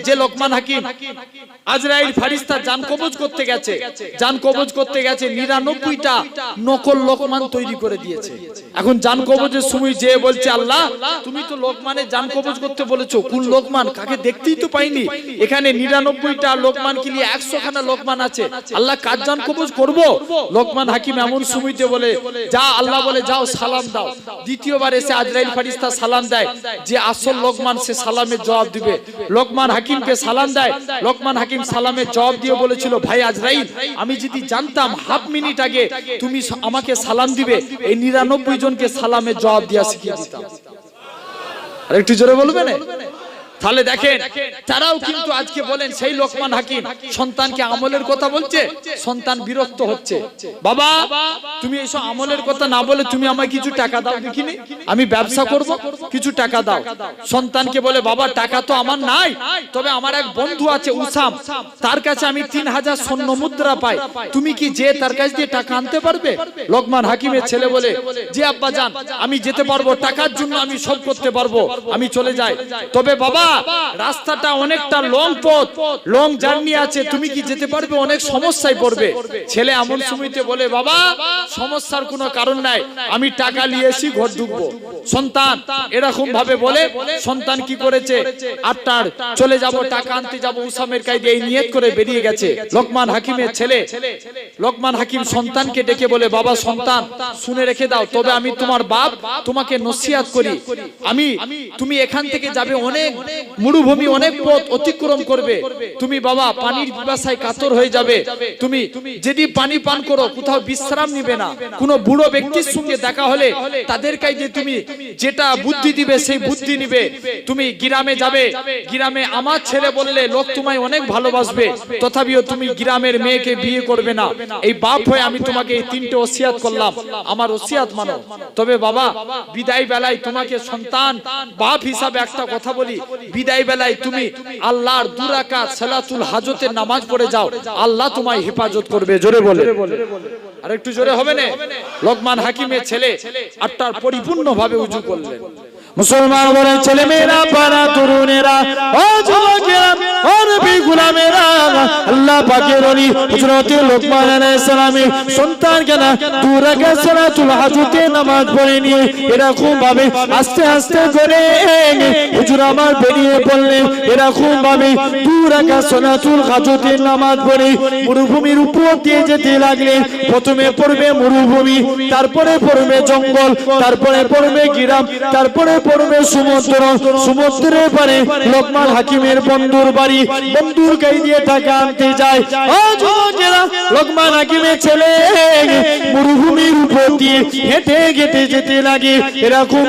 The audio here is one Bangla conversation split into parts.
যে লোকমান হাকিম আজরাইল ফেরেশতা জান কবজ করতে গেছে, জান কবজ করতে গেছে 99টা নকল লোকমান তৈরি করে দিয়েছে। এখন জান কবজের সময় যে বলছে আল্লাহ তুমি তো লোকমানের জান কবজ করতে বলেছো, কোন লোকমান কাকে দেখতেই তো পাইনি, এখানে 99টা লোকমান কি নিয়ে 100 খানা লোকমান আছে, আল্লাহ কার জান কবজ করব? লোকমান হাকিম এমন সময়তে বলে যা, আল্লাহ বলে যাও সালাম দাও। দ্বিতীয়বার এসে আজরাইল ফেরেশতা সালাম দেয়, যে আসল লোকমান সে সালামের জবাব দিবে। লোকমান হাকিমকে সালাম দেয়, লোকমান হাকিম সালামের জবাব দিয়ে বলেছিল ভাই আজরাইল আমি যদি জানতাম হাফ মিনিট আগে তুমি আমাকে সালাম দিবে, এই 99 জনকে সালামের জবাব দিয়া শিখিয়ে দিতাম। আর একটু জোরে বলবেন? তাহলে দেখেন তারাও কিন্তু আজকে বলেন সেই লোকমান হাকিম সন্তানকে আমলের কথা বলছে, সন্তান বিরক্ত হচ্ছে, বাবা তুমি এইসব আমলের কথা না বলে তুমি আমায় কিছু টাকা দাও দেখিনি, আমি ব্যবসা করব, কিছু টাকা দাও। সন্তানকে বলে বাবা টাকা তো আমার নাই, তবে আমার এক বন্ধু আছে উসাম, তার কাছে আমি 3000 স্বর্ণ মুদ্রা পাই, তুমি কি যে তার কাছ দিয়ে টাকা আনতে পারবে? লোকমান হাকিমের ছেলে বলে যে আব্বা জান আমি যেতে পারবো, টাকার জন্য আমি সব করতে পারবো, আমি চলে যাই, তবে বাবা রাস্তাটা অনেকটা লং পথ, লং জার্নি আছে, তুমি কি যেতে পারবে? অনেক সমস্যায় পড়বে। ছেলে এমন সময়তে বলে বাবা সমস্যার কোনো কারণ নাই, আমি টাকা নিয়ে এসে ঘর ঢুকবো। সন্তান এরকম ভাবে বলে সন্তান কি করেছে, 8টার চলে যাব টাকা আনতে যাব উসামের কাছে, এই নিয়ত করে বেরিয়ে গেছে। লোকমান হাকিমের ছেলে লোকমান হাকিম সন্তানকে ডেকে বলে বাবা সন্তান শুনে রেখে দাও, তবে আমি তোমার বাপ তোমাকে নসিহত করি, তুমি এখান থেকে যাবে অনেক মরুভূমি, অনেক পথ অতিক্রম করবে, তুমি বাবা পানির পিপাসায় কাতর হয়ে যাবে, তুমি যদি পানি পান করো কোথাও বিশ্রাম নিবে না, কোন বুড়ো ব্যক্তির সঙ্গে দেখা হলে তাদের কাছে তুমি যেটা বুদ্ধি দিবে সেই বুদ্ধি নিবে, তুমি গ্রামে যাবে, গ্রামে আমার ছেলে বললে লোক তোমায় অনেক ভালোবাসবে, তথাপিও তুমি গ্রামের মেয়েকে বিয়ে করবে না, এই বাপ হয়ে আমি তোমাকে এই 3টে ওসিয়াত করলাম, আমার ওসিয়াত মানো। তবে বাবা বিদায় বেলায় তোমাকে সন্তান বাপ হিসাবে একটা কথা বলি, বিদায় বেলায় তুমি আল্লাহর 2 রাকাত সালাতুল হাজতের নামাজ পড়ে যাও, আল্লাহ তোমায় হেফাজত করবে। জোরে বলে, আর একটু জোরে হবে না? লোকমান হাকিমের ছেলে 8টার পরিপূর্ণ ভাবে উজু করলেন। মুসলমান বলেন ছেলে মেয়েরা পারা তরুণেরা ও যুবকেরা ও নবী গোলামেরা, আল্লাহ পাকের ওলি হযরত লোকমান আলাইহিস সালামের সন্তানকে না 2 রাকাত সালাতুল হাজতের নামাজ পড়ে নিয়ে এরকম ভাবে আস্তে আস্তে করে হুজুর আমার বেরিয়ে পড়লেন, এরকম ভাবে 2 রাকাত সালাতুল হাজতের নামাজ পড়ে মরুভূমির উপর দিয়ে যেতে লাগলেন। প্রথমে পড়বে মরুভূমি, তারপরে পড়বে জঙ্গল, তারপরে পড়বে গ্রাম, তারপরে পড়বে সমুদ্র, সমুদ্রের পারে লোকমান হাকিমের বন্ধুর বাড়ি, বন্ধুর গায়ে দিয়ে টাকা আনতে যায়। ও যুবকেরা লোকমান হাকিমের ছেলে মরুভূমির উপর দিয়ে হেঁটে হেঁটে যেতে লাগে, এরকম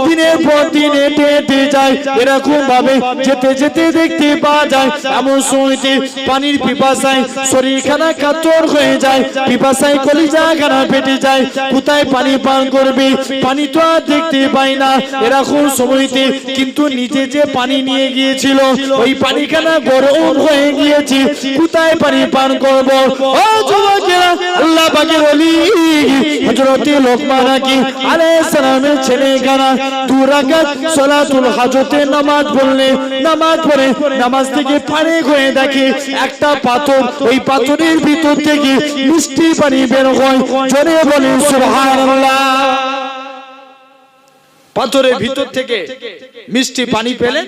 দিনের পর দিন হেঁটে হেঁটে যায়, এরকম ভাবে যেতে যেতে দেখতে পাওয়া যায় এমন সময়তে পানির পিপাসায় শরীরখানা কাতর হয়ে যায়, পিপাসায় কলিজা খানা ফেটে যায়, কোথায় পানি পান করবে, পানি তো আর দেখতে পায় না, এরকম সময়তে কিন্তু নিচে যে পানি নিয়ে গিয়েছিল ওই পানিখানা গরম হয়ে গিয়েছে, কোথায় পানি পান করব? ও যুবকেরা আল্লাহ পাকের ওলি হযরত লোকমান হাকিম আলাইহিস সালামের ছেলেখানা 2 রাকাত সালাতুল হাজতের নামাজ পড়লে, নামাজ পড়ে নামাজ থেকে ফারেক হয়ে দেখে একটা পাথর, ওই পাথরের ভিতর থেকে মিষ্টি পানি বের হয়। জোরে বলেন সুবহানাল্লাহ। পাথরের ভিতর থেকে মিষ্টি পানি পেলেন,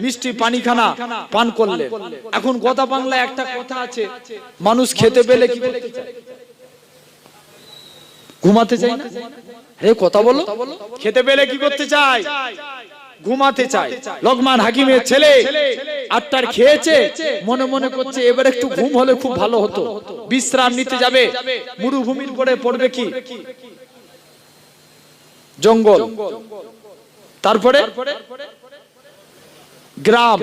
মিষ্টি পানিখানা পান করলেন। এখন কথা বাংলায় একটা কথা আছে, মানুষ খেতে পেলে কি করতে চায়? ঘুমাতে চায় না? আরে কথা বলো, খেতে পেলে কি করতে চায়? ঘুমাতে চায়। লোকমান হাকিমের ছেলে 8টার খেয়েছে, মনে মনে করছে এবার একটু ঘুম হলে খুব ভালো হতো, বিশ্রাম নিতে যাবে, মরুভূমির পরে পড়বে কি জঙ্গল, তারপরে গ্রাম,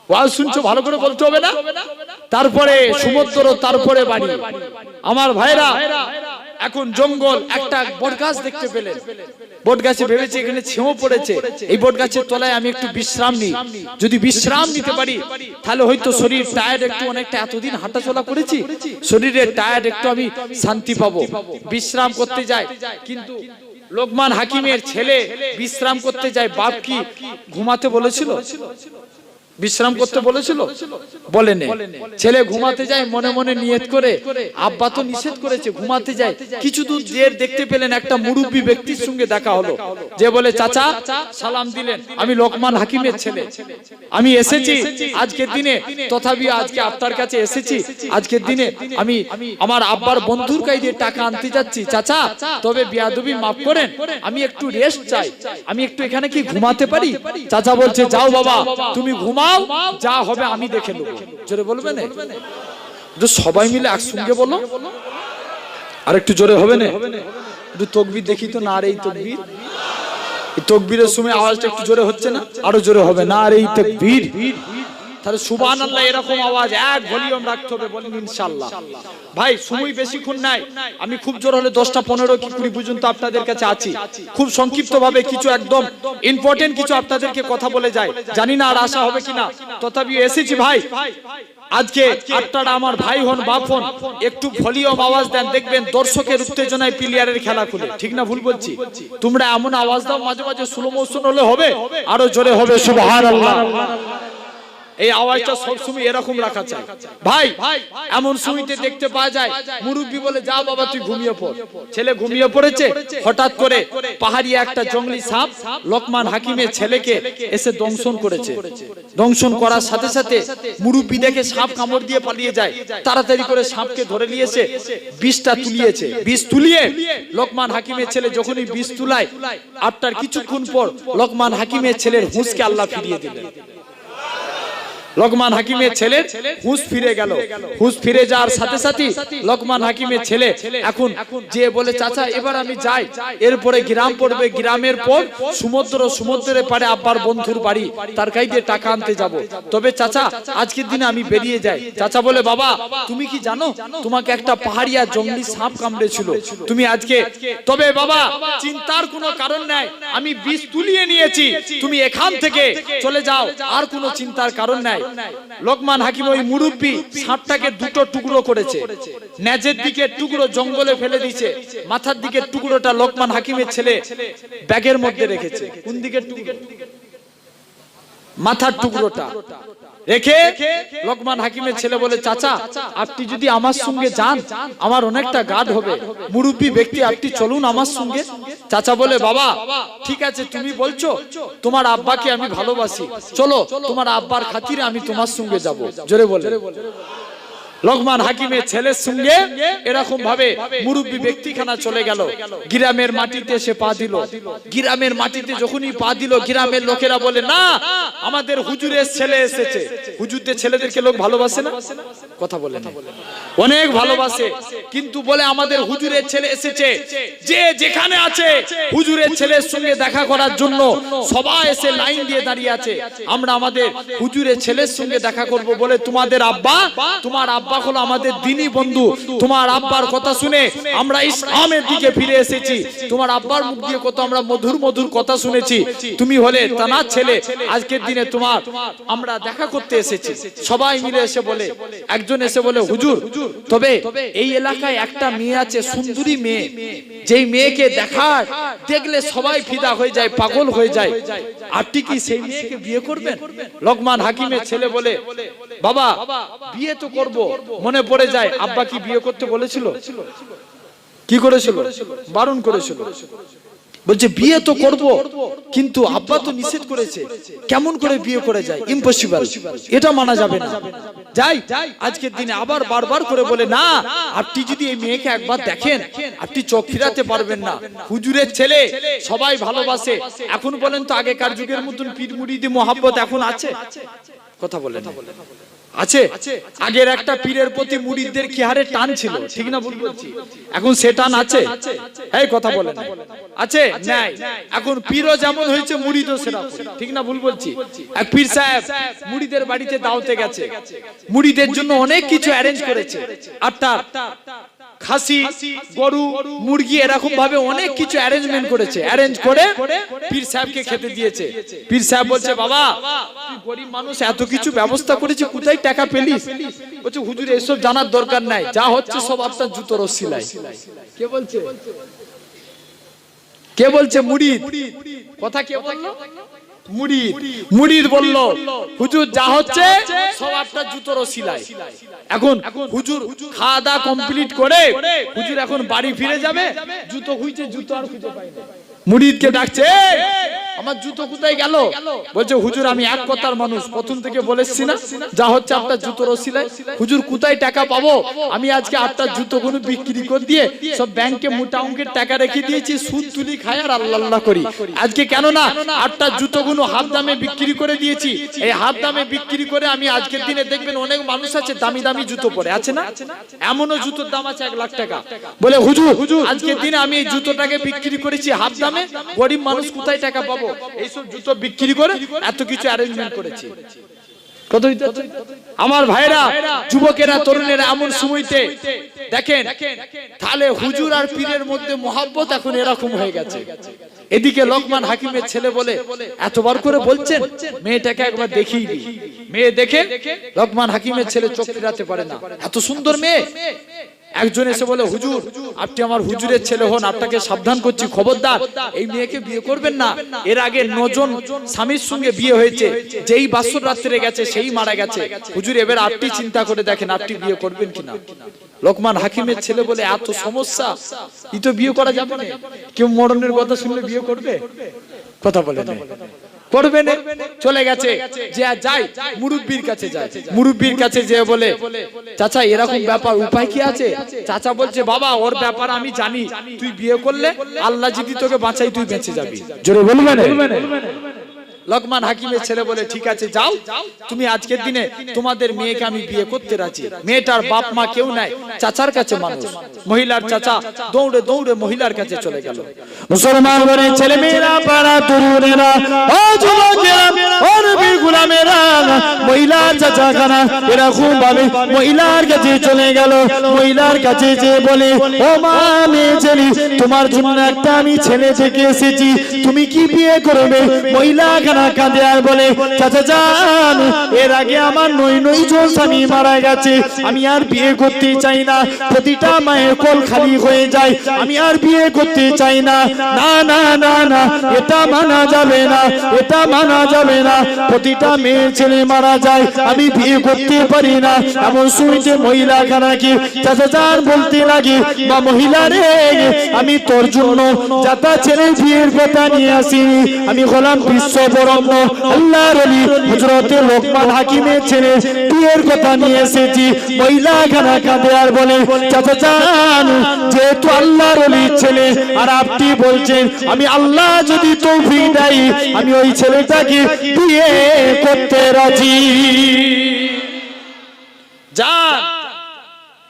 ওয়াজ শুনছো ভালো করে বলতে হবে না, তারপরে সমুদ্র, তারপরে বাড়ি। আমার ভাইরা এখন জঙ্গল, একটা বটগাছ দেখতে পেলেন, বটগাছে ভেবেছে এখানে ছেও পড়েছে, এই বটগাছের তলায় আমি একটু বিশ্রাম নিই, যদি বিশ্রাম নিতে পারি তাহলে হয়তো শরীর টায়ার্ড একটু, অনেকটা এতদিন হাঁটাচলা করেছি, শরীরের টায়ার্ড একটু আমি শান্তি পাবো, বিশ্রাম করতে যায়। কিন্তু লোকমান হাকিমের ছেলে বিশ্রাম করতে যায়, বাপ কি ঘুমাতে বলেছিল? বিশ্রাম করতে বলেছিল? বলেনি। ছেলে ঘুমাতে যায়, মনে মনে নিয়ত করে, আব্বা তো নিষেধ করেছে, ঘুমাতে যায়। কিছু দূর যেয়ে দেখতে পেলেন একটা মুরব্বী ব্যক্তির সঙ্গে দেখা হলো, যে বলে চাচা, সালাম দিলেন, আমি লোকমান হাকিমের ছেলে, আমি এসেছি আজকের দিনে, তথাপি আজকে আপনার কাছে এসেছি আজকের দিনে, আমি আমার আব্বার বন্ধুর কাছে দিয়ে টাকা আনতে যাচ্ছি চাচা, তবে বিয়াদবি মাফ করেন, আমি একটু রেস্ট চাই, আমি একটু এখানে কি ঘুমাতে পারি? চাচা বলছে যাও বাবা, তুমি ঘুমাও, যা হবে আমি দেখে নেব। জোরে বলবেন, সবাই মিলে একসঙ্গে বলো, আর একটু জোরে হবে না? একটু তকবীর দেখি তো। না রে এই তকবীর, এই তকবীরের সময় আওয়াজটা একটু জোরে হচ্ছে না? আরো জোরে হবে। না রে এই তকবীর, তাহলে সুবহানাল্লাহ এরকম আওয়াজ এক ভলিউম রাখতে হবে, বলেন ইনশাআল্লাহ। ভাই সময় বেশিক্ষণ নাই, আমি খুব জোর হলে 10টা 15 কি 20 পর্যন্ত আপনাদের কাছে আছি। খুব সংক্ষিপ্ত ভাবে কিছু একদম ইম্পর্টেন্ট কিছু আপনাদেরকে কথা বলে যায়, জানি না আর আশা হবে কিনা, তথাপি এসেছি ভাই। আজকে আপনারা আমার ভাই হন, বাপ হন, একটু ভলিউম আওয়াজ দেন, দেখবেন দর্শকের উত্তেজনায় প্লেয়ারের খেলা খুলে। ঠিক না ভুল বলছি? তোমরা এমন আওয়াজ দাও মাঝে মাঝে স্লো মোশন হলে হবে, আরো জোরে হবে সুবহানাল্লাহ। এই আওয়াজটা সবসময় এরকম রাখা চাই ভাই। এমন সময়তে দেখতে পাওয়া যায় মুরব্বী বলে যা বাবা তুই ঘুমিয়ে পড়, ছেলে ঘুমিয়ে পড়েছে, হঠাৎ করে পাহাড়ি একটা জঙ্গলি সাপ লোকমান হাকিমের ছেলেকে এসে দংশন করেছে। দংশন করার সাথে সাথে মুরব্বী দেখে সাপ কামড় দিয়ে পালিয়ে যায়, তাড়াতাড়ি করে সাপকে ধরে নিয়েছে, বিষটা তুলিয়েছে। বিষ তুলিয়ে লোকমান হাকিমের ছেলে যখনই বিষ তুলায়, আপনার কিছুক্ষণ পর লোকমান হাকিমের ছেলের হুঁশকে আল্লাহ ফিরিয়ে দিলেন। লোকমান হাকিমের ছেলের হুঁশ ফিরে গেল। হুঁশ ফিরে যাওয়ার সাথে সাথে লোকমান হাকিমের ছেলে এখন যে বলে চাচা এবার আমি যাই, এরপরে গ্রাম পড়বে, গ্রামের পর সমুদ্র, সমুদ্রের পারে আব্বার বন্ধুর বাড়ি, তার কাছে দিয়ে টাকা আনতে যাব, তবে চাচা আজকের দিনে আমি বেরিয়ে যাই। চাচা বলে বাবা তুমি কি জানো তোমাকে একটা পাহাড়িয়া জঙ্গলি সাপ কামড়েছিল, তুমি আজকে, তবে বাবা চিন্তার কোনো কারণ নাই, আমি বিষ তুলিয়ে নিয়েছি, তুমি এখান থেকে চলে যাও, আর কোনো চিন্তার কারণ নাই। লোকমান হাকিম ওই মুরব্বী সাপটাকে দুটো টুকরো করেছে, নেজের দিকে টুকরো জঙ্গলে ফেলে দিয়েছে, মাথার দিকে টুকরোটা লোকমান হাকিমের ছেলে ব্যাগের মধ্যে রেখেছে। কোন দিকে টুকরো? মাথার টুকরোটা রেখে লোকমান হাকিমের ছেলে বলে চাচা আপনি যদি আমার সঙ্গে যান আমার অনেকটা গার্ড হবে, মুরব্বী ব্যক্তি, আপনি চলুন আমার সঙ্গে। চাচা বলে বাবা ঠিক আছে তুমি বলছো, তোমার আব্বাকে আমি ভালোবাসি, চলো তোমার আব্বার খাতিরে আমি তোমার সঙ্গে যাব। জোরে বলে লোকমান হাকিমের ছেলের সঙ্গে এরকম ভাবে মুরব্বী ব্যক্তিখানা চলে গেল। গ্রামের মাটিতে সে পা দিল। গ্রামের মাটিতে যখনই পা দিল, গ্রামের লোকেরা বলে না আমাদের হুজুরের ছেলে এসেছে। হুজুরদের ছেলেদেরকে লোক ভালোবাসে না? কথা বলে না, অনেক ভালোবাসে, কিন্তু বলে আমাদের হুজুরের ছেলে এসেছে। যে যেখানে আছে হুজুরের ছেলের সঙ্গে দেখা করার জন্য সবাই এসে লাইন দিয়ে দাঁড়িয়ে আছে, আমরা আমাদের হুজুরের ছেলের সঙ্গে দেখা করব। বলে তোমাদের আব্বা, তোমার আব্বা হলো আমাদের দ্বীনি বন্ধু, তোমার আব্বার কথা শুনে আমরা ইসলামের দিকে ফিরে এসেছি, তোমার আব্বার মুখ দিয়ে কত আমরা মধুর মধুর কথা শুনেছি, তুমি হলে তানার ছেলে, আজকের দিনে তোমার আমরা দেখা করতে এসেছি। সবাই মিলে এসে বলে, একজন এসে বলে হুজুর তবে এই এলাকায় একটা মেয়ে আছে, সুন্দরী মেয়ে, যেই মেয়েকে দেখার দেখলে সবাই ফিদা হয়ে যায়, পাগল হয়ে যায়, আপনি কি সেই মেয়েকে বিয়ে করবেন? লোকমান হাকিমের ছেলে বলে বাবা বিয়ে তো করব, মনে পড়ে যায় আব্বা কি বিয়ে করতে বলেছিল? কি করেছিল? বারণ করেছিল। বলছে বিয়ে তো করব, কিন্তু আব্বা তো নিষেধ করেছে, কেমন করে বিয়ে করে যায়? ইম্পসিবল, এটা মানা যাবে না। যাই আজকের দিনে আবার বারবার করে বলে না, আপনি যদি এই মেয়েকে একবার দেখেন আপনি চোখ ফিরাতে পারবেন না, হুজুরের ছেলে, সবাই ভালোবাসে। এখন বলেন তো আগেকার যুগের মতন পীর মুরিদি মোহাব্বত এখন আছে? কথা বলেন আছে? আগের একটা পীরের প্রতি মুরিদদের কি হারে টান ছিল, ঠিক না ভুল বলছি? এখন সে টান আছে? এই কথা বলেন আছে? নাই। এখন পীরও যেমন হয়েছে মুরিদও সেরকম, ঠিক না ভুল বলছি? এক পীর সাহেব মুরিদের বাড়িতে দাওয়াতে গেছে, মুরিদের জন্য অনেক কিছু অ্যারেঞ্জ করেছে, আপনার খাসি, গরু, মুরগি, এরকম ভাবে অনেক কিছু অ্যারেঞ্জমেন্ট করেছে। অ্যারেঞ্জ করে পীর সাহেবকে খেতে দিয়েছে। পীর সাহেব বলছে বাবা তুই গরিব মানুষ, এত কিছু ব্যবস্থা করেছি, কোথায় টাকা পেলিস? বলছে হুজুর এসব জানার দরকার নাই, যা হচ্ছে সব আপনার জুতোর ওসিলায়। কে বলছে? কে বলছে? মুরিদ। কথা কে বললো? মুরিদ বলল হুজুর যা হচ্ছে সব আপনার জুতোর ওসিলায়। এখন হুজুর খাওয়া দাওয়া কমপ্লিট করে হুজুর এখন বাড়ি ফিরে যাবে, জুতো খুঁজছে, জুতো আর খুঁজে পাই না। মুরিদকে ডাকছে, আমার জুতো কোথায় গেল? বলছে হুজুর আমি এক কথার মানুষ, প্রথম থেকে বলেছি না যা হচ্ছে আপনার জুতোর ওসিলায়। হুজুর কোথায় টাকা পাবো? আমি আজকে আপনার জুতোগুলো বিক্রি করে দিয়ে সব ব্যাংকে মোটা অঙ্কের টাকা রেখে দিয়েছি, সুদ তুলি খাই আর আল্লাহ আল্লাহ করি। আজকে কেন না আপনার জুতোগুলো হাফ দামে বিক্রি করে দিয়েছি। এই হাফ দামে বিক্রি করে আমি আজকের দিনে দেখবেন অনেক মানুষ আছে দামি দামি জুতো পরে আছে না, এমনও জুতোর দাম আছে 1 লাখ টাকা। বলে হুজুর আজকের দিনে আমি এই জুতোটাকে বিক্রি করেছি হাফ দামে, গরিব মানুষ কোথায় টাকা পাবো? এইসব জুতো বিক্রি করে এত কিছু অ্যারেঞ্জমেন্ট করেছি। কত আমার ভাইরা, যুবকেরা, তরুণেরা, এমন সময়তে দেখেন তাহলে হুজুর আর পীরের মধ্যে মহব্বত এখন এরকম হয়ে গেছে। এদিকে লোকমান হাকিমের ছেলে বলে এতবার করে বলছেন মেয়েটাকে একবার দেখিয়ে দিই। মেয়ে দেখে লোকমান হাকিমের ছেলে চোখ ফিরাতে পারে না, এত সুন্দর মেয়ে। একজন এসে বলে হুজুর আপনি আমার হুজুরের ছেলে হন, আপনাকে সাবধান করছি, খবরদার এই মেয়েকে বিয়ে করবেন না। এর আগে 9 জন স্বামীর সঙ্গে বিয়ে হয়েছে, যেই বাসর রাত্রে গেছে সেই মারা গেছে। হুজুর এবার আপনি চিন্তা করে দেখেন আপনি বিয়ে করবেন কিনা। লোকমান হাকিমের ছেলে বলে এত সমস্যা, ই তো বিয়ে করা যাবে না। কেউ মরণের কথা শুনলে বিয়ে করবে? কথা বলে না, করবে না। চলে গেছে, যে যায় মুরব্বির কাছে যায়, মুরব্বির কাছে যে বলে চাচা এরকম ব্যাপার, উপায় কি আছে? চাচা বলছে বাবা ওর ব্যাপার আমি জানি, তুই বিয়ে করলে আল্লাহ যদি তোকে বাঁচাই তুই বেঁচে যাবি। জোরে বলবেন। লোকমান হাকিমের ছেলে বলে ঠিক আছে যাও, তুমি আজকের দিনে তোমাদের মেয়েকে আমি বিয়ে করতে রাজি। মেয়েটার বাপ মা কেউ নাই, চাচার কাছে মানুষ। মহিলার চাচা দৌড়ে দৌড়ে মহিলার কাছে চলে গেল। মুসলমান ঘরের ছেলে মেয়েরা, পাড়া তরুণেরা, ও যুবকেরা, ও নবীর গোলামেরা, মহিলার চাচা খানা এরকম ভাবে মহিলার কাছে চলে গেল। মহিলার কাছে যে বলে ও মা মেয়ে ছেলে, তোমার জন্য একটা আমি ছেলে থেকে এসেছি, তুমি কি বিয়ে করবে? মহিলা কাঁদে আর বলে চাচা যান, এর আগে আমার 9 জন স্বামী মারা গেছে, আমি আর বিয়ে করতে চাই না, প্রতিটা মায়ের কোল খালি হয়ে যায়, আমি আর বিয়ে করতে চাই না। না না না না, এটা মানা যাবে না, এটা মানা যাবে না, প্রতিটা মেয়ের ছেলে মারা যায়, আমি বিয়ে করতে পারি না। এমন শুনছে মহিলা খানাকে চাচা যান বলতে লাগে বা মহিলা রে, আমি তোর জন্য যাতা ছেলে বিয়ের কথা নিয়ে আসি, আমি হলাম বিশ্ব বরণ্য আল্লাহর ওলি হযরতে লোকমান হাকিমের ছেলে বিয়ের কথা নিয়ে এসেছি। মহিলা খানা কাঁদে আর বলে চাচা যান, যেহেতু আল্লাহর ওলির ছেলে আর আপনি বলছেন আমি আল্লাহ যদি তৌফিক দেয় আমি ওই ছেলেটাকে বিয়ে করতে রাজি। যান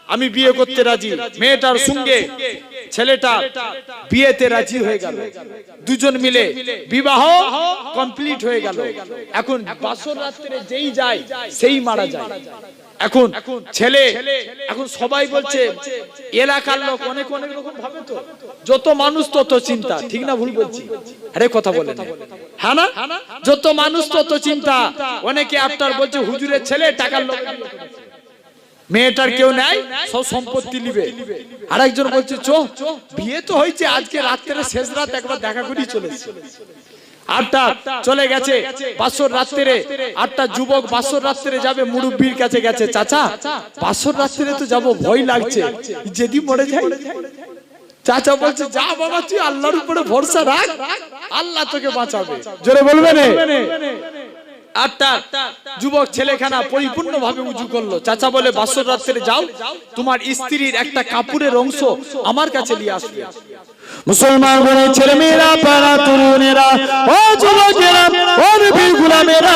আমি বিয়ে করতে রাজি। মেয়েটার সঙ্গে ছেলেটা বিয়েতে রাজি হয়ে গেল, দুজন মিলে বিবাহ কমপ্লিট হয়ে গেল। এখন বাসর রাত্রে যেই যায় সেই মারা যায়। এখন ছেলে, এখন সবাই বলছে এলাকার লোক অনেক অনেক রকম ভাবে, তো যত মানুষ তত চিন্তা, ঠিক না ভুল বলছি? আরে কথা বলেন, হ্যাঁ না? যত মানুষ তত চিন্তা। অনেকে আপনার বলছে হুজুরের ছেলে টাকার লোক, মেয়েটার কেউ নাই, সব সম্পত্তি নিবে। আরেকজন বলছে চো বিয়ে তো হয়েছে, আজকে রাত্রে শেষ রাত একবার দেখা করি চলে। 8টা চলে গেছে বাসর রাত্রে, 8টা যুবক বাসর রাত্রে যাবে, মুরব্বির কাছে গেছে চাচা বাসর রাত্রে তো যাব, ভয় লাগছে যদি মরে যাই। চাচা বলছে যা বাবা তুই আল্লাহর উপরে ভরসা রাখ, আল্লাহ তোকে বাঁচাবে। জোরে বলবেন। 8টা যুবক ছেলেখানা পরিপূর্ণ ভাবে উজু করলো। চাচা বলে বাসর রাত্রে যাও, তোমার স্ত্রীর একটা কাপড়ের অংশ আমার কাছে নিয়ে আসবে। মুসলমান ঘরের ছেলে মেয়েরা, পাড়া তরুণেরা, ও যুবকেরা, ও নবীর গোলামেরা,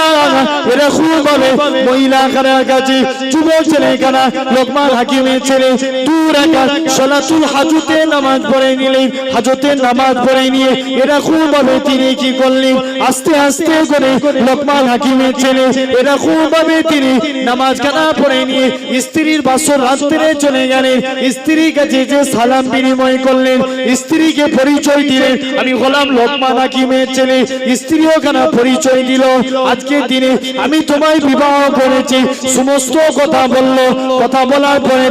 এরকম ভাবে মহিলা খানার কাছে যুবক ছেলেখানা লোকমান হাকিমের ছেলে 2 রাকাত সালাতুল হাজতে নামাজ পড়ে নিলেন। হাজতের নামাজ পড়ে নিয়ে এরকম ভাবে তিনি কি করলেন, আস্তে আস্তে করে লোকমান হাকিমের ছেলে এরকম ভাবে তিনি নামাজ খানা পড়ে নিয়ে স্ত্রীর বাসর রাত্রে চলে গেলেন। স্ত্রীর কাছে যে সালাম বিনিময় করলেন, স্ত্রী স্ত্রীকে পরিচয় দিলেন আমি হলাম লোকমান হাকিমের ছেলে। স্ত্রীও কেন পরিচয় দিল, আজকে দিনে আমি তোমায় বিবাহ করেছি, সমস্ত কথা বললো। কথা বলার পরে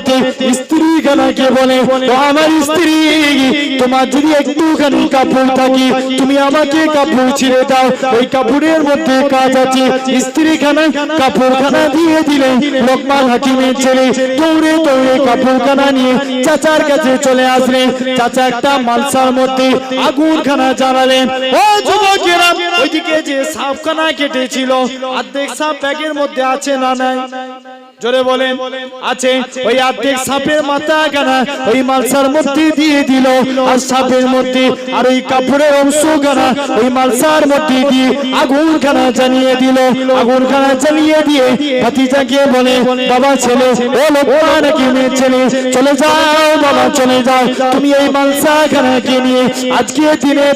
স্ত্রী কেনাকে বলে, ও আমার স্ত্রী, তোমার যদি একটুখানি কাপড় থাকি তুমি আমাকে কাপড় ছিঁড়ে দাও, ওই কাপড়ের মধ্যে কাজ আছে। স্ত্রী খানা কাপড় খানা দিয়ে দিলেন। লোকমান হাকিমের ছেলে দৌড়ে দৌড়ে কাপড় খানা নিয়ে চাচার কাছে চলে আসলেন। চাচা একটা মালসার মধ্যে আগুন খানা জ্বালালেন। ও যুবকেরা, ওইদিকে যে সাপখানা কেটেছিল অর্ধেক সাপ ব্যাগের মধ্যে আছে না নাই? জোরে বলেন আছে। ওই অর্ধেক সাপের মাথা খানা ওই মালসার মধ্যে দিয়ে দিল, আর সাপের মধ্যে আর ওই কাপড়ের অংশ খানা ওই মালসার মধ্যে দিয়ে আগুন খানা জ্বালিয়ে দিল। আগুন খানা জ্বালিয়ে দিয়ে ভাতিজাকে বলে, বাবা ছেলে, ও লোকমান হাকিমের ছেলে, চলে যাও বাবা, চলে যাও। তুমি এই মালসা খানাকে নিয়ে আজকে দিনে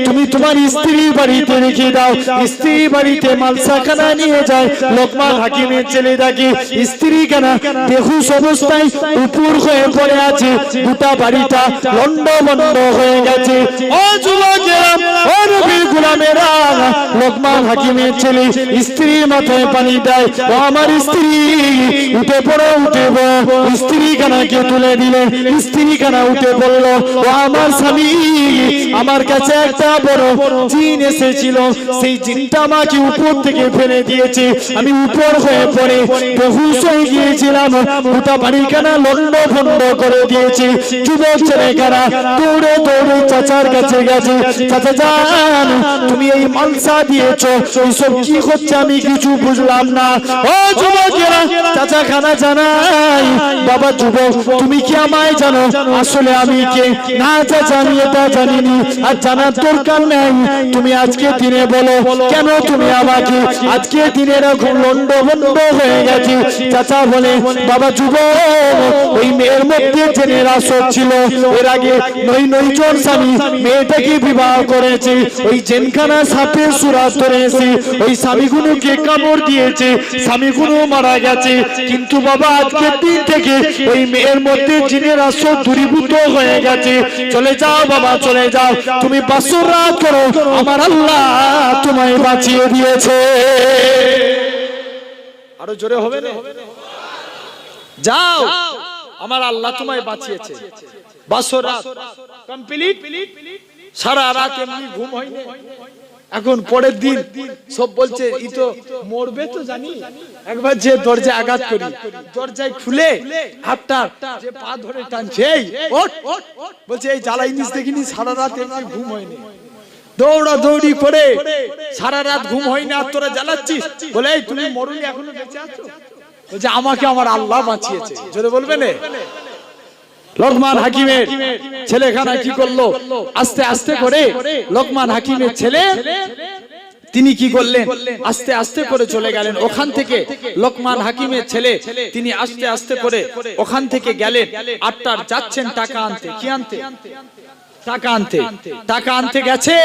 তুমি তোমার স্ত্রী বাড়িতে রেখে দাও। স্ত্রী বাড়িতে মালসা খানা নিয়ে যায়। লোকমান হাকিমের ছেলে দেখে স্ত্রী খানা বেহুশ অবস্থায় উপর হয়ে পড়ে আছে, গোটা বাড়িটা লন্ডভন্ড হয়ে গেছে। ও যুবকেরা, ও নবীর গোলামেরা, লোকমান হাকিমের ছেলে স্ত্রীর মাথায় পানি দেয়, ও আমার স্ত্রী, উঠে পড়ো, উঠে পড়ো। স্ত্রী খানাকে তুলে দিলেন। স্ত্রী খানা উঠে পড়লো, ও আমার স্বামী, আমার কাছে একটা বড় জিন এসেছিল, সেই জিনটা আমাকে উপর থেকে ফেলে দিয়েছে, আমি উপর হয়ে পড়ে বেহুশ হয়ে গিয়েছিলাম, গোটা বাড়িখানা লন্ডভন্ড করে দিয়েছে। যুবক ছেলেখানা দৌড়ে দৌড়ে চাচার কাছে গেছে। চাচা জান, তুমি এই মালসা দিয়েছো, এইসব কি হচ্ছে আমি কিছু বুঝলাম না। ও যুবকেরা, চাচা খানা জানাই, বাবা যুবক, তুমি কি আমায় জানো? আসলে আমি কে? না চাচা, আমি এটা জানিনি, আর জানার দরকার নেই। তুমি আজকে দিনে বলো, কেন তুমি আমাকে আজকে দিনে এরকম লন্ডভন্ড হয়ে গেছে? চাচা বলে, বাবা যুবক, ওই মেয়ের মধ্যে জেনের আসর ছিল, এর আগে নয়জন স্বামী মেয়েটাকে বিবাহ করেছে, ওই জেনখানা সাপের সুরাত ধরেছে, ওই স্বামীগুলোকে কামড় দিয়েছে, স্বামীগুলো মারা গেছে। কিন্তু বাবা আজকে দিন থেকে ওই মেয়ের মধ্যে জিনের আসর দূরীভূত হয়ে গেছে। চলে যাও বাবা, চলে যাও, তুমি বাসর রাত করো, আমার আল্লাহ তোমায় বাঁচিয়ে দিয়েছে। আরো জোরে হবে না? যাও, আমার আল্লাহ তোমায় বাঁচিয়েছে। বাসর রাত কমপ্লিট, সারা রাত এমনি ঘুম হয়নি। এখন পরের দিন সব বলছে ই তো মরবে, তো জানি। একবার যে দরজা আঘাত করি, দরজায় খুলে হাতটা যে পা ধরে টানছে, বলছে এই জ্বালাই নিস দেখিনি, সারা রাত এমনি ঘুম হয়নি। দৌড়া দৌড়ি করে সারা রাত ঘুম হয়নি, আর তোরা জ্বালাচ্ছিস। বলে এই তুমি মরুনি, এখনো বেঁচে আছো? বলছে আমাকে আমার আল্লাহ বাঁচিয়েছে। জোরে বলবে না? লোকমান হাকিমের ছেলেখানা কি করলো? আস্তে আস্তে করে লোকমান হাকিমের ছেলে তিনি কি করলেন? আস্তে আস্তে করে চলে গেলেন ওখান থেকে। লোকমান হাকিমের ছেলে তিনি আস্তে আস্তে করে ওখান থেকে গেলেন। আটটার যাচ্ছেন টাকা আনতে। কি আনতে? টাকা আনতে। টাকা আনতে গেছে,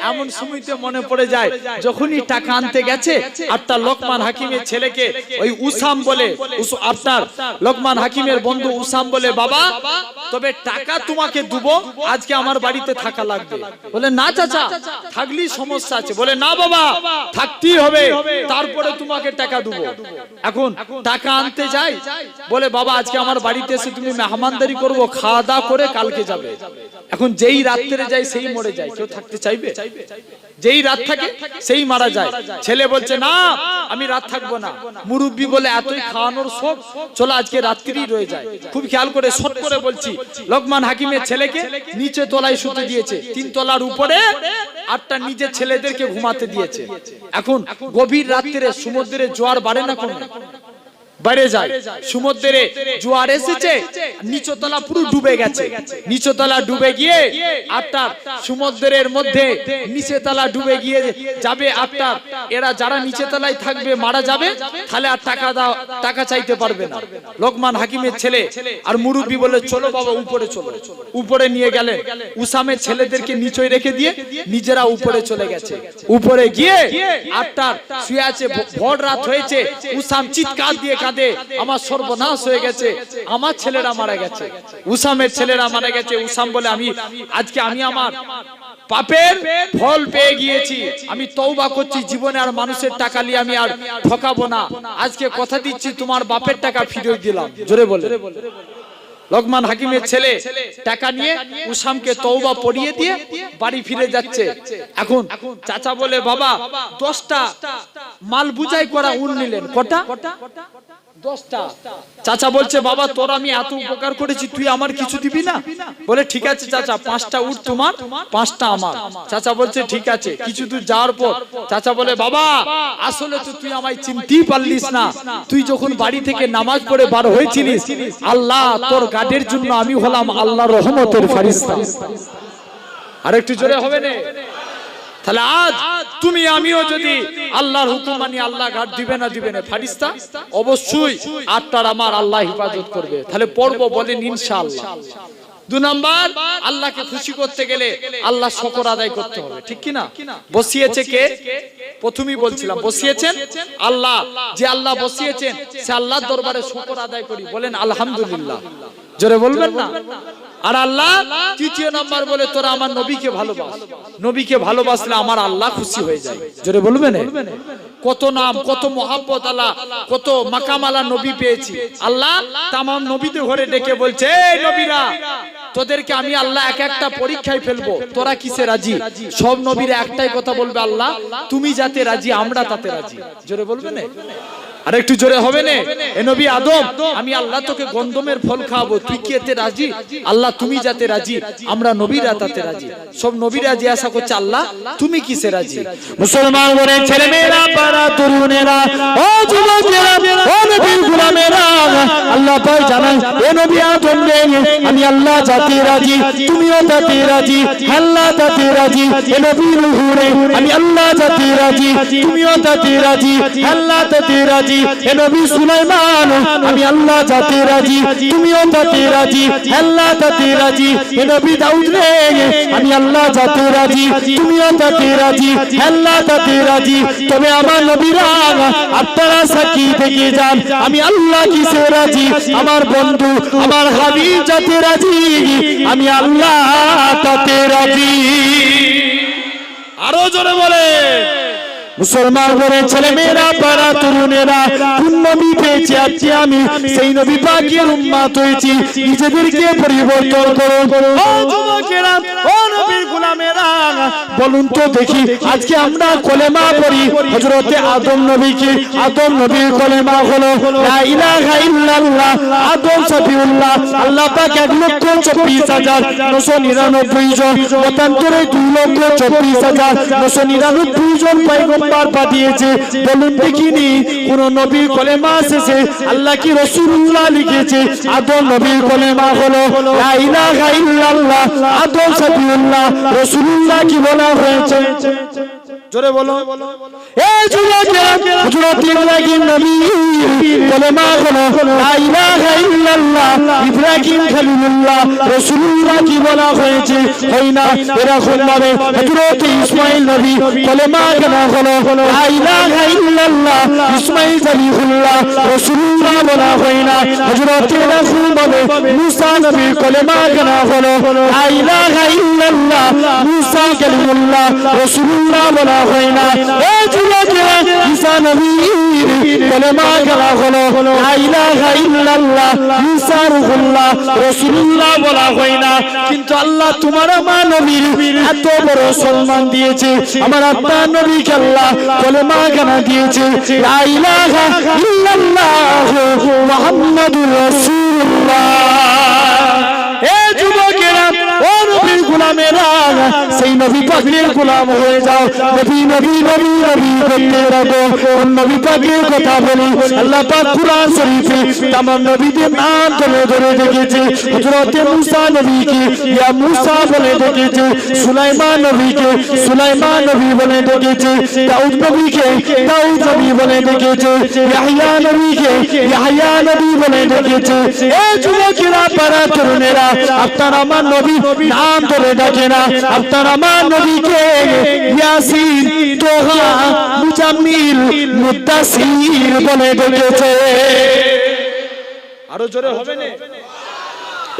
এমন সময়তে মনে পড়ে যায় যখনই টাকা আনতে গেছে, আপনার লোকমান হাকিমের ছেলেকে ওই উসাম বলে, আপনার লোকমান হাকিমের বন্ধু উসাম বলে, বাবা তবে টাকা তোমাকে দেব, আজকে আমার বাড়িতে থাকা লাগবে। বলে না চাচা, থাকলেই সমস্যা আছে। বলে না বাবা, থাকতেই হবে, তারপরে তোমাকে টাকা দেব। এখন টাকা আনতে যাই, বলে বাবা আজকে আমার বাড়িতে এসে তুমি মেহমানদারি করবো, খাওয়া দাওয়া করে কালকে যাবে। এখন যেই রাত্রে যায় সেই মরে যায়, কেউ থাকতে চাইবে? যেই রাত থাকে সেই মারা যায়। ছেলে বলছে না, আমি রাত থাকবো না। মুরব্বি বলে এতই খাওয়ানোর শোক, চলো আজকে রাত্রি রয়ে যায়। খুব খেয়াল করে শর্ট করে বলছি, লোকমান হাকিমের ছেলেকে নিচে তলায় শুতে দিয়েছে, 3 তলার উপরে, আটটা নিজের ছেলেদেরকে ঘুমাতে দিয়েছে। এখন গভীর রাত্রে সমুদ্রে জোয়ার বাড়ে না, কোন বেড়ে যায়। সমুদ্রে জোয়ার এসেছে, নিচতলা পুরো ডুবে গেছে। নিচতলা ডুবে গিয়ে আপনার সমুদ্রের মধ্যে নিচেতলা ডুবে গিয়ে যাবে। আপনার এরা যারা নিচেতলায় থাকবে মারা যাবে, তাহলে আর টাকা চাইতে পারবে না। লোকমান হাকিমের ছেলে আর মুরব্বি বলে চলো বাবা উপরে চলো। উপরে নিয়ে গেলেন। উসামের ছেলেদেরকে নিচে রেখে দিয়ে নিজেরা উপরে চলে গেছে। উপরে গিয়ে আপনার শুয়ে আছে, ভোর রাত হয়েছে। উসাম চিৎকার দিয়ে কাঁদে, আমার সর্বনাশ হয়ে গেছে, আমার ছেলেরা মারা গেছে, উসামের ছেলেরা মারা গেছে। উসাম বলে আজকে আমি আমার পাপের ফল পেয়ে গিয়েছি, আমি তওবা করছি, জীবনে আর মানুষের টাকা নিয়ে আমি আর ঠকাবো না, আজকে কথা দিচ্ছি তোমার বাপের টাকা ফিরিয়ে দিলাম। জোরে বলে। লোকমান হাকিমের ছেলে টাকা নিয়ে উসামকে তওবা পড়িয়ে দিয়ে বাড়ি ফিরে যাচ্ছে। এখন চাচা বলে বাবা 10টা মাল বুঝাই করা উল নিলেন। কটা? 10টা। চাচা বলছে বাবা তোর আমি এত উপকার করেছি, তুই আমার কিছু দিবি না? বলে ঠিক আছে চাচা, 5টা উট তোমার, 5টা আমার। চাচা বলছে ঠিক আছে। কিছু দূর যাওয়ার পর চাচা বলে বাবা আসলে তো তুই আমায় চিনতেই পারলিস না, তুই যখন বাড়ি থেকে নামাজ পড়ে বার হয়েছিলিস, আল্লাহ তোর গার্ডের জন্য আমি হলাম আল্লাহর রহমতের ফেরেশতা। আর একটু জোরে হবে না? তাহলে আজ তুমি আমিও যদি আল্লাহর হুকুম মানি, আল্লাহ গার্ড দিবে না দিবে না? ফেরেশতা অবশ্যই 8টার আমার আল্লাহ হেফাজত করবে। তাহলে পড়বো, বলেন ইনশাআল্লাহ। 2 নাম্বার, আল্লাহকে খুশি করতে গেলে আল্লাহ শুকর আদায় করতে হবে, ঠিক কি না? বসিয়েছে কে? প্রথমেই বলছিলাম বসিয়েছেন আল্লাহ। যে আল্লাহ বসিয়েছেন সে আল্লাহর দরবারে শুকর আদায় করি, বলেন আলহামদুলিল্লাহ। জোরে বলবেন না? আর আল্লাহ 3য় নাম্বার বলে তোরা আমার নবীকে ভালোবাস, নবীকে ভালোবাসলে আমার আল্লাহ খুশি হয়ে যায়। জোরে বলবেন। কত নাম, কত মহব্বত আল্লাহ, কত মাকামালা নবী পেয়েছি। আল্লাহ তাম নবীদের ঘরে ডেকে বলছে এই নবীরা তোদেরকে আমি আল্লাহ এক একটা পরীক্ষায় ফেলবো, তোরা কিসে রাজি? সব নবীরা একটাই কথা বলবে, আল্লাহ তুমি যাতে রাজি আমরা তাতে রাজি। জোরে বলবেন। আর একটু জোরে হবে না? এ নবী আদম আমি আল্লাহ তোকে গন্ধমের ফল খাওয়াবো, তুই কি এতে রাজি? আল্লাহ তুমি যাতে রাজি আমরা নবীরা তাতে রাজি। সব নবীরা জিজ্ঞাসা করছে আল্লাহ তুমি কিসে রাজি? মুসলমান ঘরের ছেলে মেয়েরা, পাড়া তরুণেরা, ও যুবকেরা, ও নবীর গোলামেরা, আল্লাহ পাক জানান এ নবী আদম রে আমি আল্লাহ যাতে রাজি তুমিও তাতে রাজি, আল্লাহ তাতে রাজি। এ নবী নূহ রে আমি আল্লাহ যাতে রাজি তুমিও তাতে রাজি, আল্লাহ তাতে রাজি। এ নবী সুলাইমান আমি আল্লাহ যাতে রাজি তুমিও তাতে রাজি, আল্লাহ তাতে রাজি। এ নবী দাউদ রে আমি আল্লাহ যাতে রাজি তুমিও তাতে রাজি, আল্লাহ তাতে রাজি। তবে আমার নবীরা আপনারা সাক্ষী থেকে যান আমি আল্লাহ কিসে রাজি? আমার বন্ধু আমার হাবিব যাতে রাজি আমি আল্লাহ তাতে রাজি। আরো জোরে বলে। মুসলমান ঘরে ছেলে মেয়েরা, পাড়া তরুণেরা, কোন নবী পেয়েছি আজকে আমি সেই নবী পাকের উম্মত হয়েছি, নিজেদেরকে পরিবর্তন করুন। ও যুবকেরা, ও নবীর গোলামেরা, বলুন তো দেখি আজকে আমরা কলেমা পড়ি হযরতে আদম নবীকে, আদম নবীর কলেমা হলো লা ইলাহা ইল্লাল্লাহ আদম সফিউল্লাহ। আল্লাহ পাক 1,24,999 জন, মতান্তরে 2,24,999 জন পয়গম্বর পাঠিয়েছে। বলুন দেখিনি কোন নবীর কলেমা শেষে আল্লাহ কি রাসূলুল্লাহ লিখেছে? আদম নবীর কলেমা হলো লা ইলাহা ইল্লাল্লাহ আদম সফিউল্লাহ। রাসূলুল্লাহ কি বলা হয়েছে? জোরে বলো। এই যুবকেরা হযরত ইব্রাহিম নবী কলেমা হলো লা ইলাহা ইল্লাল্লাহ ইব্রাহিম খলিলুল্লাহ। রাসূলুল্লাহ কি বলা হয়েছে? হয় না এরকম ভাবে হযরত ইসমাঈল নবী কলেমা কেন হলো লা ইলাহা ইল্লাল্লাহ ইসমাঈল খলিলুল্লাহ। রাসূলুল্লাহ বলা হয় না হযরত এরকম ভাবে মুসা নবী কলেমা কেন হলো লা ইলাহা ইল্লাল্লাহ মুসা খলিলুল্লাহ। রাসূলুল্লাহ বলা হয় না। এই যুবকেরা ঈসা নবীর কলেমা কেন হলো লা ইলাহা ইল্লাল্লাহ ঈসা রূহুল্লাহ। রাসূলুল্লাহ বলা হয় না। কিন্তু আল্লাহ তোমার আমার নবীর এত বড় সম্মান দিয়েছে, আমার আপনার নবীকে আল্লাহ কলেমা কেন দিয়েছে লা ইলাহা ইল্লাল্লাহ মুহাম্মাদুর রাসূলুল্লাহ। এই যুবকেরা, ও নবীর গোলামেরা, সেই নবী পাকের গোলাম হয়ে যাও। নবী নবী নবী নবী বলতে রাখো, নবী পাকের কথা বলি। আল্লাহ পাক কুরআন শরীফে তামাম নবীদের নাম ধরে ধরে ডেকেছে। হযরত মুসা নবীকে ইয়া মুসা বলে ডেকেছে, সুলাইমান নবীকে সুলাইমান নবী বলে ডেকেছে, দাউদ নবীকে দাউদ নবী বলে ডেকেছে, ইয়াহইয়া নবীকে ইয়াহইয়া নবী বলে ডেকেছে। এই যুবকেরা, পাড়া তরুণেরা, আপনারা আমার নবী নাম ধরে ডাকে না, আপনার আমার নবীকে ইয়াসিন, তোহা, মুজাম্মিল, মুদ্দাসির বলে ডেকেছে। আরো জোরে হবে না?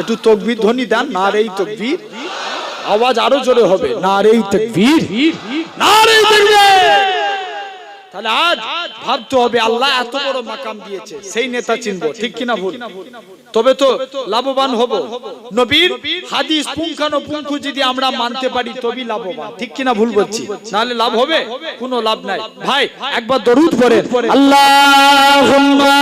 একটু তাকবীর ধ্বনি দেন, নারে তাকবীর। আওয়াজ আরো জোরে হবে, নারে তাকবীর, নারে তাকবীর। তাহলে আজ ভাবতে হবে আল্লাহ এত বড় মাকাম দিয়েছে, সেই নেতা চিনবো, ঠিক কিনা ভুল? তবে তো লাভবান হব। নবীর হাদিস পুঙ্খানুপুঙ্খ যদি আমরা মানতে পারি তবেই লাভবান, ঠিক কিনা ভুল বলছি? নাহলে লাভ হবে? কোনো লাভ নাই। ভাই একবার দরুদ পড়েন, আল্লাহুম্মা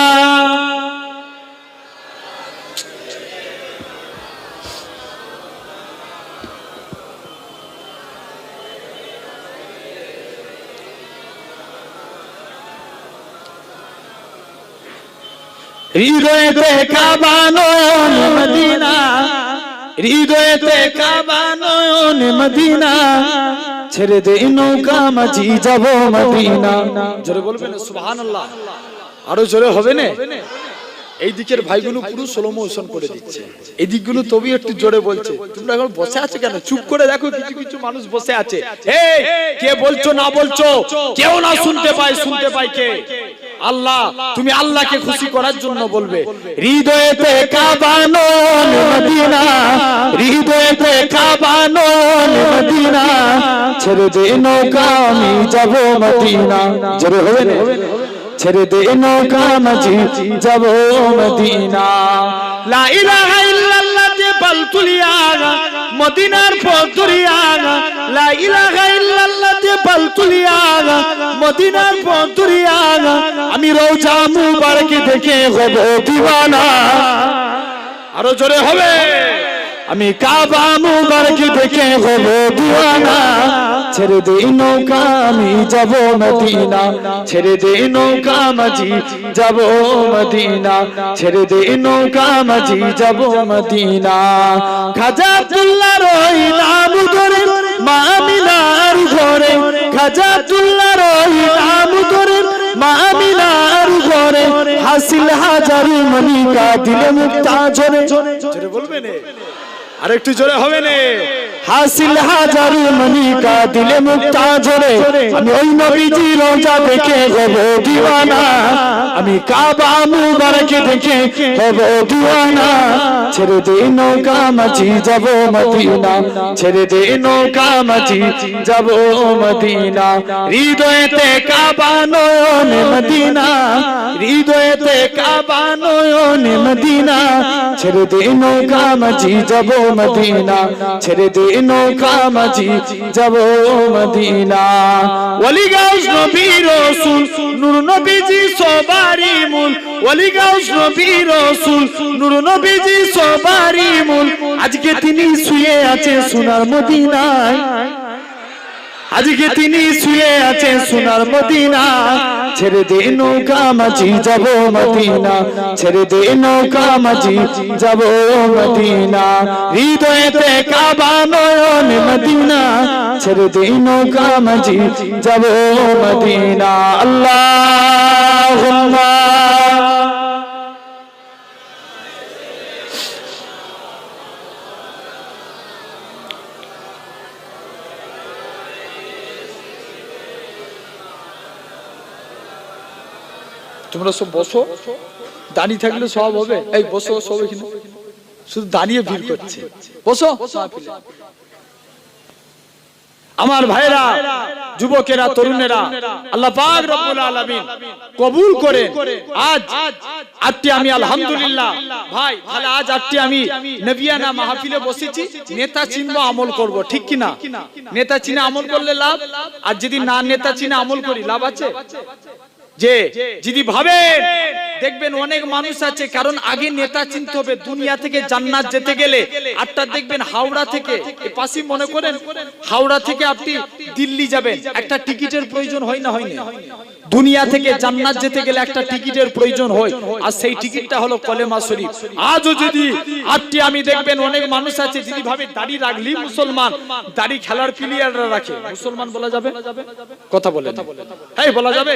হৃদয়েতে কাবা নয়ন মদিনা, হৃদয়েতে কাবা নয়ন মদিনা, ছেড়ে দে নৌকা মাঝি যাব মদিনা। জোরে বলবেন সুবহানাল্লাহ। আরো জোরে হবে না? এই দিকের ভাইগুলো পুরো স্লো মোশন করে দিচ্ছে, এই দিকগুলো তবে একটু জোরে বলছে। তোমরা এখন বসে আছো কেন? চুপ করে দেখো, কিছু কিছু মানুষ বসে আছে। এই কে বলছো না বলছো, কেউ না শুনতে পায়, শুনতে পায় কে? আল্লাহ। তুমি আল্লাহকে খুশি করার জন্য বলবে হৃদয়েতে কাবা নয়ন মদিনা, হৃদয়েতে কাবা নয়ন মদিনা, ছেড়ে দে নৌকা আমি যাব মদিনা। জোরে হবে না? ছেড়ে দে নৌকা মাঝি যাব মদিনা। লা ইলাহা ইল্লাল্লাহ যে বালতুলিয়া মদিনার পথরিয়া, লা ইলাহা ইল্লাল্লাহ যে বালতুলিয়া মদিনার পথরিয়া, আমি রওজা মুবারক দেখে হব দিওয়ানা। আরো জোরে হবে, আমি কাবা মুবারক দেখে হব দিওয়ানা। ছেড়ে দে নৌকা আমি যাব মদিনা, ছেড়ে দে নৌকা মাঝি যাব মদিনা, ছেড়ে দে নৌকা মাঝি যাব মদিনা। খাজা আব্দুল্লাহর ওই নাম ধরে মা আমিনার ঘরে, খাজা আব্দুল্লাহর ওই নাম ধরে মা আমিনার ঘরে, হাসিল হাজার মনিকা দিলে মুক্তা ঝরে। জোরে বলবেন? আর একটু জোরে হবে না? হাসিল হাজার মনিকা দিলে মুক্তা ঝরে, আমি ওই নবীজি রোজা দেখে হব দিওয়ানা, আমি কাবা মুবারক দেখে হব দিওয়ানা। ছেড়ে দে নৌকা মাঝি যাব মদিনা, ছেড়ে দে নৌকা মাঝি যাব মদিনা। হৃদয়েতে কাবা নয়ন মদিনা, হৃদয়েতে কাবা নয়ন মদিনা, ছেড়ে দে নৌকা মাঝি যাব মদিনা, ছেড়ে দে নৌকা মাঝি যাব মদিনা। ওলি গাউস নবী রাসূল নূর নবীজি সবারই মূল, ওলি গাউস নবী রাসূল নূর নবীজি সবারই মূল, আজকে তিনি শুয়ে আছে সোনার মদিনায়, আজকে তিনি শুয়ে আছে সোনার মদিনা। ছেড়ে দে নৌকা মাঝি যাব মদিনা, ছেড়ে দে নৌকা মাঝি যাব মদিনা। হৃদয়েতে কাবা নয়ন মদিনা, ছেড়ে দে নৌকা মাঝি যাব মদিনা। আল্লাহুম্মা তোমরা সব বসো, দাঁড়িয়ে থাকলে সব হবে। এই বসো সব, এখানে শুধু দাঁড়িয়ে ভিড় করছে, বসো। আমার ভাইরা, যুবকেরা, তরুণেরা, আল্লাহ পাক রব্বুল আলামিন কবুল করে আজ আজকে আমি আলহামদুলিল্লাহ ভাই, তাহলে আজ আজকে আমি নবিয়ানা মাহফিলে বসেছি, নেতা চিনব, আমল করব, ঠিক কি না? নেতা চিনে আমল করলে লাভ, আর যদি না নেতা চিনে আমল করি লাভ আছে? যে যদি ভাবেন, দেখবেন অনেক মানুষ আছে, কারণ আগে নেতা চিনতে হবে। দুনিয়া থেকে জান্নাত যেতে গেলে আটটা দেখবেন হাওড়া থেকে, পাশে মনে করেন হাওড়া থেকে আপনি দিল্লি যাবেন, একটা টিকিটের প্রয়োজন হয় না? হয় না? দুনিয়া থেকে জান্নাত যেতে গেলে একটা টিকিটের প্রয়োজন হয়, আর সেই টিকিটটা হলো কলেমা শরীফ। আজও যদি আটটি আমি দেখবেন অনেক মানুষ আছে যদি ভাবে দাড়ি রাখলি মুসলমান, দাড়ি খেলার প্লেয়াররা রাখে, মুসলমান বলা যাবে? কথা বলে এই বলা যাবে?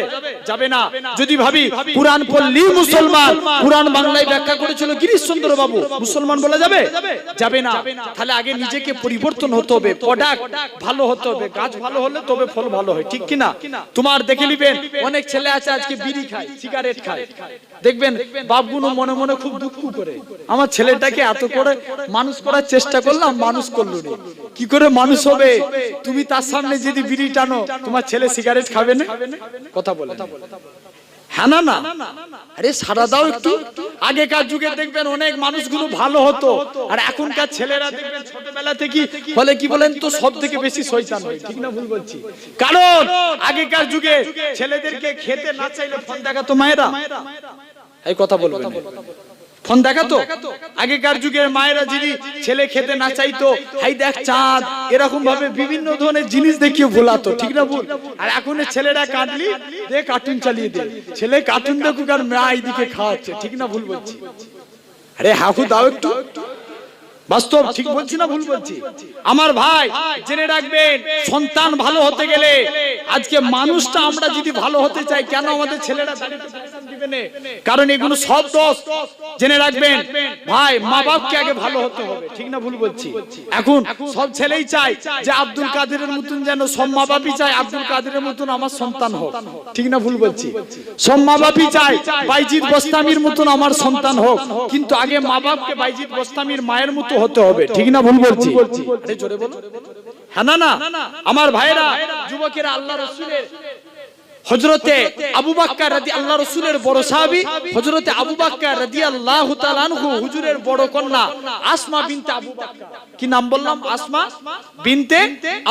যাবে না। যদি ভাবি কুরআন পড়লি মুসলমান, কুরআন বাংলায় ব্যাখ্যা করেছিল গিরিশচন্দ্র বাবু, মুসলমান বলা যাবে? যাবে না। তাহলে আগে নিজেকে পরিবর্তন হতে হবে, প্রোডাক্ট ভালো হতে হবে, গাছ ভালো হলে তবে ফল ভালো হয়, ঠিক কিনা? তোমার দেখে নিবেন অনেক ছেলে আছে আজকে বিড়ি খায়, সিগারেট খায়, দেখবেন বাপগুলো মনে মনে খুব দুঃখ করে, আমার ছেলেটাকে এত করে মানুষ করার চেষ্টা করলাম, মানুষ করলো না, কি করে মানুষ হবে? তুমি তার সামনে যদি বিড়ি টানো, তোমার ছেলে সিগারেট খাবে না? কথা বলে হ্যাঁ না না? আরে সারা দাও একটু। আগেকার যুগে দেখবেন অনেক মানুষগুলো ভালো হতো, আর এখনকার ছেলেরা দেখবেন ছোটবেলা থেকে বলে কি বলেন তো, সব থেকে বেশি শয়তান হয়, ঠিক না ভুল বলছি? কারণ আগেকার যুগে ছেলেদেরকে খেতে না চাইলে ফোন দেখাতো মায়েরা, এই কথা বলবেন, ফোন দেখাতো। আগেকার যুগের মায়েরা যদি ছেলে খেতে না চাইতো, হাই দেখ চাঁদ, এরকম ভাবে বিভিন্ন ধরনের জিনিস দেখিয়ে ভোলাতো, ঠিক না ভুল? আর এখন ছেলেরা কাঁদলি দে কার্টুন চালিয়ে দে, ছেলে কার্টুন দেখুক আর মা এইদিকে খাওয়াচ্ছে, ঠিক না ভুল বলছি? আরে হাকু দাও একটু, বাস্তব ঠিক বলছি না ভুল বলছি? আমার ভাই জেনে রাখবেন, সন্তান ভালো হতে গেলে আজকে মানুষটা আমরা যদি ভালো হতে চাই, কেন আমাদের ছেলেরা দাঁড়িয়ে দিবে না? কারণ এগুলো সব দোষ। জেনে রাখবেন ভাই, মা বাপকে আগে ভালো হতে হবে, ঠিক না ভুল বলছি? এখন সব ছেলেই চায় যে আব্দুল কাদেরের মতন, যেন সব মা বাপই চায় আব্দুল কাদেরের মতন আমার সন্তান হোক, ঠিক না ভুল বলছি? সব মা বাপই চায় বাইজিদ বোস্তামির মতন আমার সন্তান হোক, কিন্তু আগে মা বাপকে বাইজিদ বোস্তামির মায়ের মতো হতে হবে, ঠিক না ভুল বলছি? আরে জোরে বলো হ্যাঁ না না? আমার ভাইরা যুবকেরা, আল্লাহ রাসূলের হযরতে আবু বকর রাদিয়াল্লাহু রাসূলের বড় সাহাবী হযরতে আবু বকর রাদিয়াল্লাহু তাআলা আনহু, হুজুরের বড় কন্যা আসমা বিনতে আবু বকর, কি নাম বললাম? আসমা বিনতে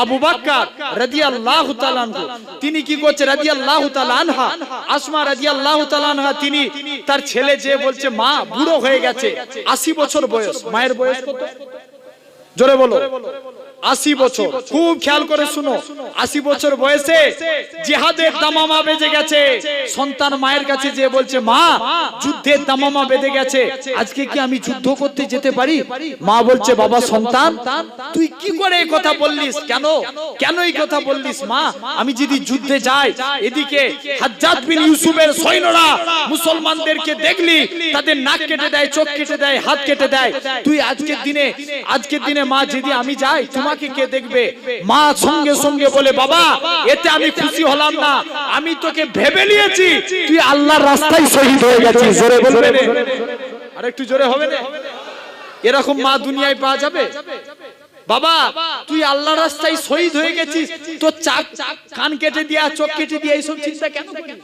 আবু বকর রাদিয়াল্লাহু তাআলা আনহু। তিনি কি করছে? রাদিয়াল্লাহু তাআলা আনহা, আসমা রাদিয়াল্লাহু তাআলা আনহা, তিনি তার ছেলে যে বলছে মা বুড়ো হয়ে গেছে, 80 বছর বয়স, মায়ের বয়স কত? জোরে বলো। 80 বছর। খুব খেয়াল করে শুনো, 80 বছর বয়সে জিহাদের দামামা বেজে গেছে, সন্তান মায়ের কাছে যে বলছে মা যুদ্ধের দামামা বেজে গেছে, আজকে কি আমি যুদ্ধ করতে যেতে পারি? মা বলছে বাবা সন্তান তুই কি করে এই কথা বললিস? কেন এই কথা বললিস মা? আমি যদি যুদ্ধে যাই, এদিকে হাজ্জাজ বিন ইউসুফের সৈন্যরা মুসলমানদেরকে দেখলি তাদের নাক কেটে দেয়, চোখ কেটে দেয়, হাত কেটে দেয়, তুই আজকের দিনে মা যদি আমি যাই তোমাকে কে দেখবে? মা সঙ্গে সঙ্গে বলে বাবা এতে আমি খুশি হলাম না, আমি তোকে ভেবে নিয়েছি তুই আল্লাহর রাস্তায় শহীদ হয়ে গেছিস। জোরে বলবেন, আর একটু জোরে হবে না? এরকম মা দুনিয়ায় পাওয়া যাবে? বাবা তুই আল্লাহর রাস্তায় শহীদ হয়ে গেছিস, তোর কান কেটে দিয়া, চোখ কেটে দিয়া, এইসব চিন্তা কেন করিস?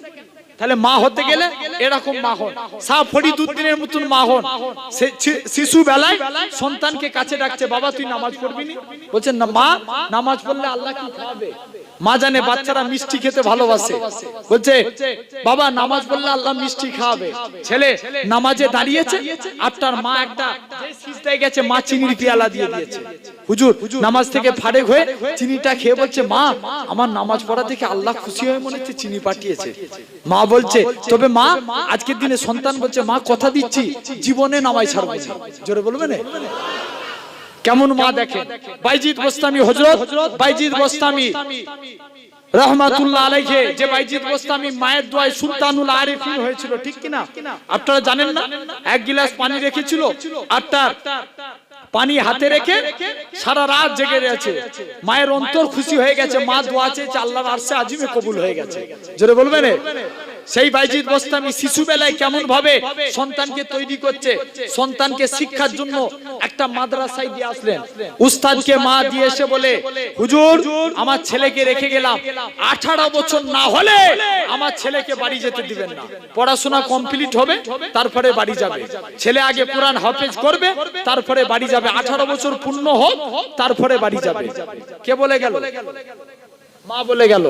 তাহলে মা হতে গেলে এরকম মা হন, সাফ ফরিদুদ্দিনের মতন মা হন। শিশু বেলায় সন্তানকে কাছে ডাকছে, বাবা তুই নামাজ পড়বি নি? বলছেন না মা, নামাজ পড়লে আল্লাহ কি খাওয়াবে? মা জানে বাচ্চারা মিষ্টি খেতে ভালোবাসে, বলছে বাবা নামাজ পড়লে আল্লাহ মিষ্টি খাওয়াবে। ছেলে নামাজে দাঁড়িয়েছে, আর তার মা একটা সিজদায় গেছে, মা চিনির পেয়ালা দিয়ে দিয়েছে। হুজুর নামাজ থেকে ফারেক হয়ে চিনিটা খেয়ে বলছে মা আমার নামাজ পড়া দেখে আল্লাহ খুশি হয়ে মনে হচ্ছে চিনি পাঠিয়েছে। মা বলছে তবে মা আজকের দিনে সন্তান বলছে মা কথা দিচ্ছি জীবনে নামাজ ছাড়বো না। জোরে বলবে না? কেমন মা দেখেন। বাইজিদ বোস্তামি, হযরত বাইজিদ বোস্তামি রাহমাতুল্লাহ আলাইহি, যে বাইজিদ বোস্তামি মায়ের দোয়ায় সুলতানুল আরিফিন হয়েছিল, ঠিক কিনা? আপনারা জানেন না? এক গিলাস পানি রেখেছিল, আর তার পানি হাতে রেখে সারা রাত জেগে রয়েছে। মায়ের অন্তর খুশি হয়ে গেছে, মা দোয়া চেয়েছে, আল্লাহর আরশে আজিমে কবুল হয়ে গেছে। জোরে বলবেন? সেই বাইজিদ বোস্তামি শিশু বেলায় কেমন ভাবে সন্তানকে তৈরি করছে, সন্তানকে শিক্ষার জন্য একটা মাদ্রাসায় দিয়ে আসলেন। উস্তাদকে মা দিয়ে এসে বলে হুজুর আমার ছেলেকে রেখে গেলাম, 18 বছর না হলে আমার ছেলেকে বাড়ি যেতে দিবেন না, পড়াশোনা কমপ্লিট হবে তারপরে বাড়ি যাবে। ছেলে আগে কোরআন হাফেজ করবে তারপরে বাড়ি যাবে, 18 বছর পূর্ণ হোক তারপরে বাড়ি যাবে। কে বলে গেল? মা বলে গেল।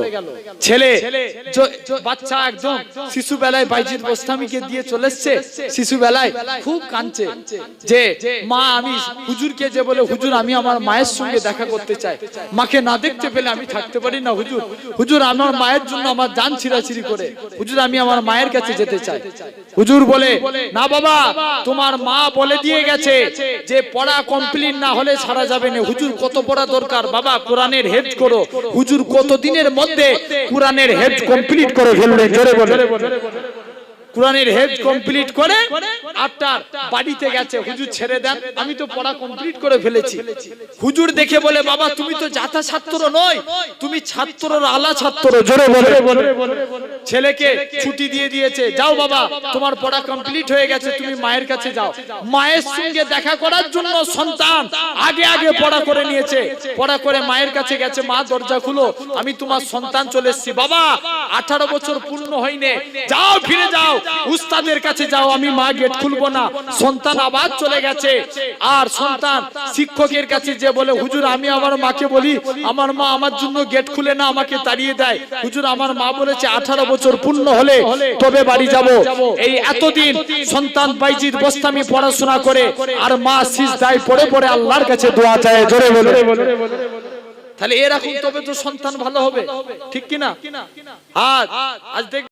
ছেলে বাচ্চা একদম শিশু বেলায় বাইজিদ বোস্তামিকে দিয়ে চলে এসছে, শিশু বেলায় খুব কাঁদছে যে মা আমি হুজুরকে যে বলে হুজুর আমি আমার মায়ের সঙ্গে দেখা করতে চাই, মাকে না দেখতে পেলে আমি থাকতে পারি না হুজুর, হুজুর আমার মায়ের জন্য আমার জান ছিঁড়াছিঁড়ি করে, হুজুর আমি আমার মায়ের কাছে যেতে চাই। হুজুর বলে না বাবা, তোমার মা বলে দিয়ে গেছে যে পড়া কমপ্লিট না হলে ছাড়া যাবে না। হুজুর কত পড়া দরকার বাবা? কোরআনের হেফজ করো। হুজুর কত দিনের মধ্যে কোরআনের হেফজ কমপ্লিট করে ফেললেন, জোরে বলে। কোরআনের হেফজ কমপ্লিট করে আপনার বাড়িতে গেছে, হুজুর ছেড়ে দেন আমি তো পড়া কমপ্লিট করে ফেলেছি। হুজুর দেখে বলে বাবা তুমি তো জাতা ছাত্র নয়, তুমি ছাত্রর আলা ছাত্র, জোরে বলে। ছেলেকে ছুটি দিয়ে দিয়েছে, যাও বাবা তোমার পড়া কমপ্লিট হয়ে গেছে, তুমি মায়ের কাছে যাও। মায়ের সঙ্গে দেখা করার জন্য সন্তান আগে আগে পড়া করে নিয়েছে, পড়া করে মায়ের কাছে গেছে, মা দরজা খুলো আমি তোমার সন্তান চলে এসেছি। বাবা 18 বছর পূর্ণ হয়নি, যাও ফিরে যাও উস্তাদের কাছে যাও, আমি মা গেট খুলবো না। সন্তান আবার চলে গেছে, আর সন্তান শিক্ষকের কাছে যে বলে হুজুর আমি আমার মাকে বলি আমার মা আমার জন্য গেট খুলে না, আমাকে তাড়িয়ে দেয়। হুজুর আমার মা বলেছে 18 বছর পূর্ণ হলে তবে বাড়ি যাব। এই এতদিন সন্তান বাইজিদ বোস্তামি পড়াশোনা করে আর মা সিজদায় পড়ে পড়ে আল্লাহর কাছে দোয়া চায়, জোরে বলে। তাহলে এরকম তবে তো সন্তান ভালো হবে, ঠিক কিনা? আর আজ দেখ